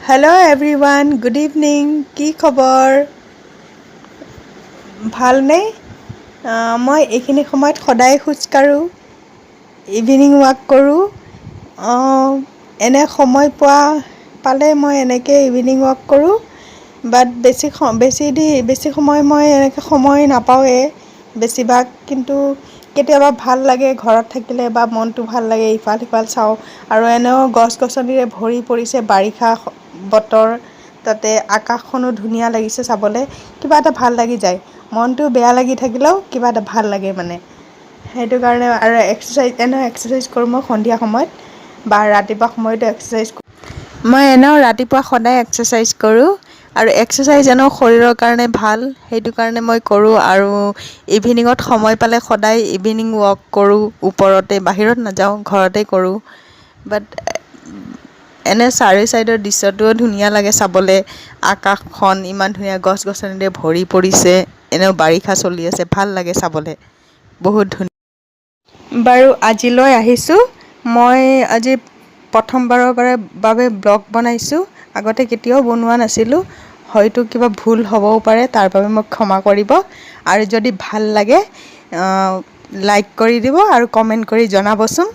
Hello everyone, good evening. কি খবৰ? ভালনে? মই এইখিনি সময়ত সদায় খোজ কাঢ়োঁ, ইভিনিং ৱাক কৰোঁ। এনে সময় পালে মই এনেকৈ ইভিনিং ৱাক কৰোঁ। বাট বেছি সময় মই এনেকৈ সময় নাপাওঁৱে বেছিভাগ, কিন্তু কেতিয়াবা ভাল লাগে ঘৰত থাকিলে বা মনটো ভাল লাগে, ইফাল সিফাল চাওঁ। আৰু এনেও গছ গছনিৰে ভৰি পৰিছে, বাৰিষা বতৰ, তাতে আকাশখনো ধুনীয়া লাগিছে চাবলৈ, কিবা এটা ভাল লাগি যায়। মনটো বেয়া লাগি থাকিলেও কিবা এটা ভাল লাগে মানে। সেইটো কাৰণে আৰু এক্সাৰচাইজ কৰোঁ মই সন্ধিয়া সময়ত বা ৰাতিপুৱা সময়তো এক্সাৰচাইজ কৰোঁ। মই এনেও ৰাতিপুৱা সদায় এক্সাৰচাইজ কৰোঁ, আৰু এক্সাৰচাইজ এনেও শৰীৰৰ কাৰণে ভাল, সেইটো কাৰণে মই কৰোঁ। আৰু ইভিনিঙত সময় পালে সদায় ইভিনিং ৱাক কৰোঁ, ওপৰতে, বাহিৰত নাযাওঁ, ঘৰতে কৰোঁ। বাট এনে চাৰি চাইডৰ দৃশ্যটোও ধুনীয়া লাগে চাবলৈ, আকাশখন ইমান ধুনীয়া, গছ গছনিৰে ভৰি পৰিছে, এনেও বাৰিষা চলি আছে, ভাল লাগে চাবলৈ, বহুত ধুনীয়া। বাৰু আজিলৈ আহিছোঁ। মই আজি প্ৰথমবাৰৰ বাবে ব্লগ বনাইছোঁ, আগতে কেতিয়াও বনোৱা নাছিলোঁ। হয়তো কিবা ভুল হ'বও পাৰে, তাৰ বাবে মোক ক্ষমা কৰিব। আৰু যদি ভাল লাগে লাইক কৰি দিব আৰু কমেণ্ট কৰি জনাবচোন।